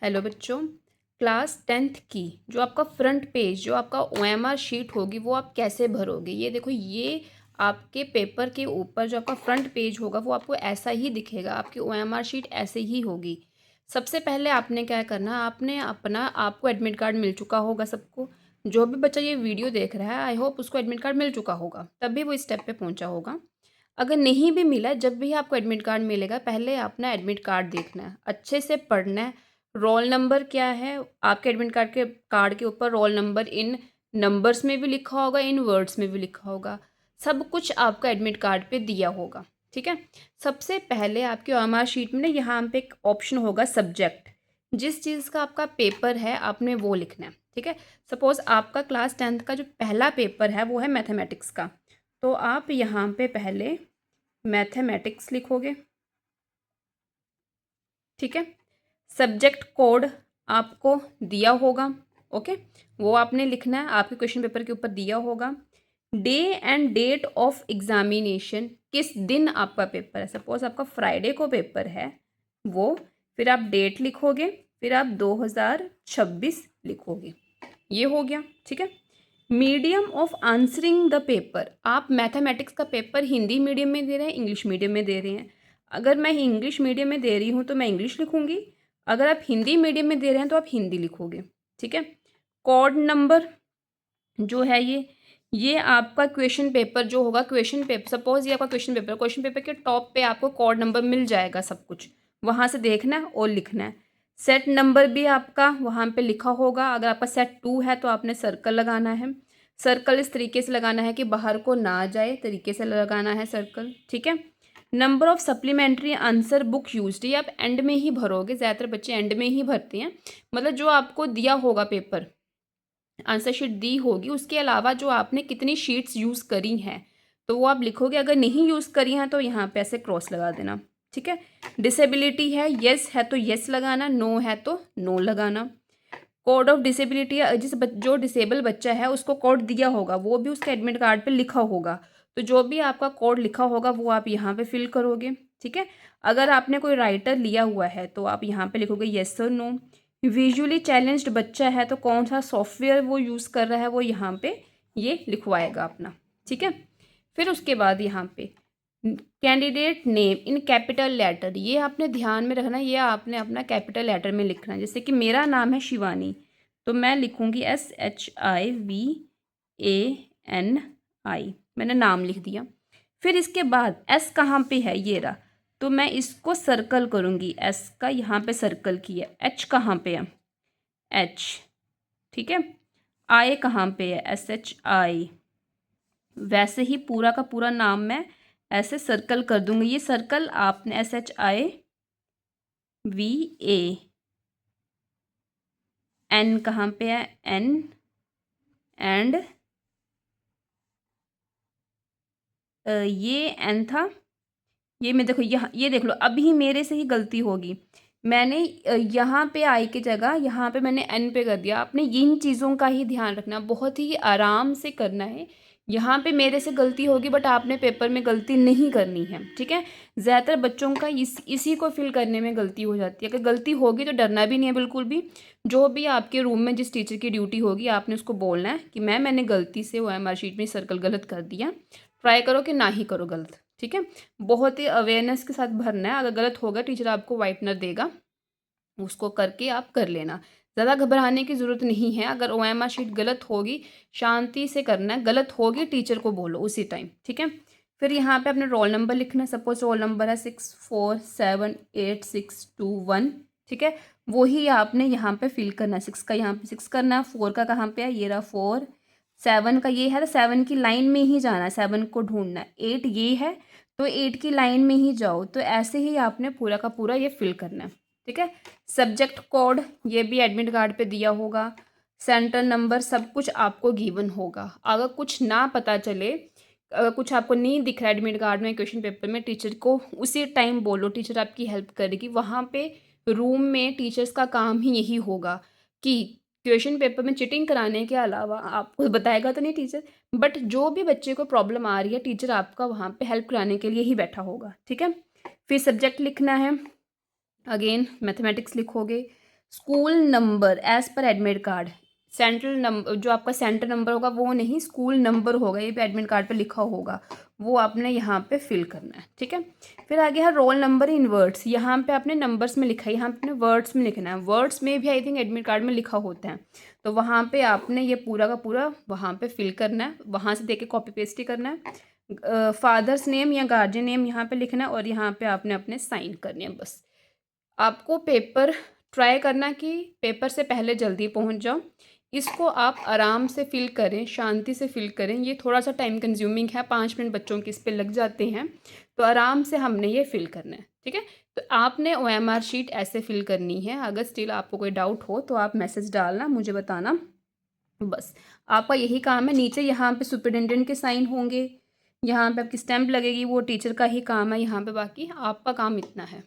Hello बच्चों। Class 10th की जो आपका फ्रंट पेज जो आपका ओएमआर शीट होगी वो आप कैसे भरोगे। ये देखो, ये आपके पेपर के ऊपर जो आपका फ्रंट पेज होगा वो आपको ऐसा ही दिखेगा। आपकी ओएमआर शीट ऐसे ही होगी। सबसे पहले आपने क्या करना, आपने अपना आपको एडमिट कार्ड मिल चुका होगा सबको। जो भी बच्चा ये वीडियो देख रहा है आई होप उसको एडमिट कार्ड मिल चुका होगा, तभी वो इस स्टेप पे पहुंचा होगा। अगर नहीं भी मिला, जब भी आपको एडमिट कार्ड मिलेगा पहले अपना एडमिट कार्ड देखना है, अच्छे से पढ़ना है। रोल नंबर क्या है, आपके एडमिट कार्ड के ऊपर रोल नंबर इन नंबर्स में भी लिखा होगा, इन वर्ड्स में भी लिखा होगा। सब कुछ आपका एडमिट कार्ड पे दिया होगा। ठीक है। सबसे पहले आपकी ओएमआर शीट में ना यहाँ पे एक ऑप्शन होगा सब्जेक्ट। जिस चीज़ का आपका पेपर है आपने वो लिखना है। ठीक है। सपोज आपका क्लास 10th का जो पहला पेपर है वो है मैथमेटिक्स का, तो आप यहाँ पे पहले मैथमेटिक्स लिखोगे। ठीक है। सब्जेक्ट कोड आपको दिया होगा। ओके, वो आपने लिखना है, आपके क्वेश्चन पेपर के ऊपर दिया होगा। Day and date of examination, किस दिन आपका पेपर है। सपोज आपका फ्राइडे को पेपर है वो, फिर आप डेट लिखोगे, फिर आप 2026 लिखोगे। ये हो गया। ठीक है। Medium of answering the paper, आप मैथमेटिक्स का पेपर हिंदी मीडियम में दे रहे हैं, इंग्लिश मीडियम में दे रहे हैं। अगर मैं इंग्लिश मीडियम में दे रही हूँ तो मैं इंग्लिश लिखूँगी, अगर आप हिंदी मीडियम में दे रहे हैं तो आप हिंदी लिखोगे। ठीक है। कोड नंबर जो है ये आपका क्वेश्चन पेपर जो होगा, क्वेश्चन पेपर सपोज ये आपका क्वेश्चन पेपर के टॉप पे आपको कोड नंबर मिल जाएगा, सब कुछ वहाँ से देखना है और लिखना है। सेट नंबर भी आपका वहाँ पे लिखा होगा। अगर आपका सेट 2 है तो आपने सर्कल लगाना है। सर्कल इस तरीके से लगाना है कि बाहर को ना जाए, तरीके से लगाना है सर्कल। ठीक है। Number of supplementary answer book used, ये आप एंड में ही भरोगे, ज़्यादातर बच्चे एंड में ही भरते हैं। मतलब जो आपको दिया होगा पेपर, आंसर शीट दी होगी, उसके अलावा जो आपने कितनी शीट्स यूज़ करी हैं तो वो आप लिखोगे। अगर नहीं यूज़ करी हैं तो यहाँ पे ऐसे क्रॉस लगा देना। ठीक है। डिसेबिलिटी है, येस है तो येस लगाना, नो है तो नो लगाना। कोड ऑफ डिसेबिलिटी, जो डिसेबल बच्चा है उसको कोड दिया होगा, वो भी उसके एडमिट कार्ड पे लिखा होगा। तो जो भी आपका कोड लिखा होगा वो आप यहाँ पे फिल करोगे। ठीक है। अगर आपने कोई राइटर लिया हुआ है तो आप यहाँ पे लिखोगे येस और नो। विजुअली चैलेंज्ड बच्चा है तो कौन सा सॉफ्टवेयर वो यूज़ कर रहा है वो यहाँ पे ये लिखवाएगा अपना। ठीक है। फिर उसके बाद यहाँ पे candidate name in capital letter, ये आपने ध्यान में रखना, ये आपने अपना कैपिटल लेटर में लिखना है। जैसे कि मेरा नाम है शिवानी तो मैं लिखूँगी SHIVANI, मैंने नाम लिख दिया। फिर इसके बाद एस कहाँ पे है, ये रहा, तो मैं इसको सर्कल करूँगी। एस का यहाँ पे सर्कल किया। एच कहाँ पे है, एच। ठीक है। आई कहाँ पे है, SHI। वैसे ही पूरा का पूरा नाम मैं ऐसे सर्कल कर दूंगी। ये सर्कल आपने SHIVA। एन कहाँ पे है, एन एंड ये एन था, ये मैं देखो यहाँ, ये देख लो अभी मेरे से ही गलती होगी। मैंने यहाँ पे आई की जगह यहाँ पे मैंने एन पे कर दिया। आपने इन चीज़ों का ही ध्यान रखना, बहुत ही आराम से करना है। यहाँ पे मेरे से गलती होगी बट आपने पेपर में गलती नहीं करनी है। ठीक है। ज़्यादातर बच्चों का इसी को फिल करने में गलती हो जाती है। अगर गलती होगी तो डरना भी नहीं है बिल्कुल भी। जो भी आपके रूम में जिस टीचर की ड्यूटी होगी आपने उसको बोलना है कि मैंने गलती से OMR शीट में सर्कल गलत कर दिया। ट्राई करो कि ना ही करो गलत। ठीक है। बहुत ही अवेयरनेस के साथ भरना है। अगर गलत होगा टीचर आपको वाइटनर देगा, उसको करके आप कर लेना। ज़्यादा घबराने की ज़रूरत नहीं है। अगर OMR शीट गलत होगी शांति से करना है, गलत होगी टीचर को बोलो उसी टाइम। ठीक है। फिर यहाँ पे अपने रोल नंबर लिखना है। सपोज रोल नंबर है 64786121। ठीक है। वही आपने यहाँ पे फिल करना है। 6 का यहाँ पे 6 करना है, 4 का कहाँ पे है, ये रहा 4, 7 का ये है तो 7 की लाइन में ही जाना है, 7 को ढूंढना है। 8 ये है तो 8 की लाइन में ही जाओ। तो ऐसे ही आपने पूरा का पूरा ये फिल करना है। ठीक है। सब्जेक्ट कोड ये भी एडमिट कार्ड पे दिया होगा। सेंटर नंबर सब कुछ आपको गिवन होगा। अगर कुछ ना पता चले, अगर कुछ आपको नहीं दिख रहा है एडमिट कार्ड में, क्वेश्चन पेपर में, टीचर को उसी टाइम बोलो, टीचर आपकी हेल्प करेगी। वहाँ पे रूम में टीचर्स का काम ही यही होगा कि क्वेश्चन पेपर में चीटिंग कराने के अलावा आपको बताएगा तो नहीं टीचर, बट जो भी बच्चे को प्रॉब्लम आ रही है टीचर आपका वहाँ पे हेल्प कराने के लिए ही बैठा होगा। ठीक है। फिर सब्जेक्ट लिखना है, अगेन मैथमेटिक्स लिखोगे। School number as per admit card, central number जो आपका सेंटर नंबर होगा वो नहीं, स्कूल नंबर होगा, ये भी एडमिट कार्ड पे लिखा होगा, वो आपने यहाँ पे फिल करना है, ठीक है। फिर आगे है रोल नंबर इन वर्ड्स, यहाँ पे आपने नंबर्स में लिखा है, यहाँ पे आपने वर्ड्स में लिखना है, वर्ड्स में भी आई थिंक एडमिट कार्ड में लिखा होता है, तो वहाँ पे आपने ये पूरा का पूरा वहाँ पे फिल करना है, वहाँ से देख के कॉपी पेस्ट ही करना है। फादर्स नेम या गार्जियन नेम यहाँ पे लिखना है और यहाँ पे आपने अपने साइन करने हैं बस। आपको पेपर ट्राई करना कि पेपर से पहले जल्दी पहुंच जाओ, इसको आप आराम से फिल करें, शांति से फिल करें, ये थोड़ा सा टाइम कंज्यूमिंग है, 5 मिनट बच्चों के इस पे लग जाते हैं, तो आराम से हमने ये फिल करना है, ठीक है। तो आपने OMR शीट ऐसे फिल करनी है, अगर स्टिल आपको कोई डाउट हो तो आप मैसेज डालना, मुझे बताना, बस आपका यही काम है। नीचे यहाँ पे सुपरिटेंडेंट के साइन होंगे, यहाँ पे आपकी स्टैंप लगेगी, वो टीचर का ही काम है यहाँ पे, बाकी आपका काम इतना है।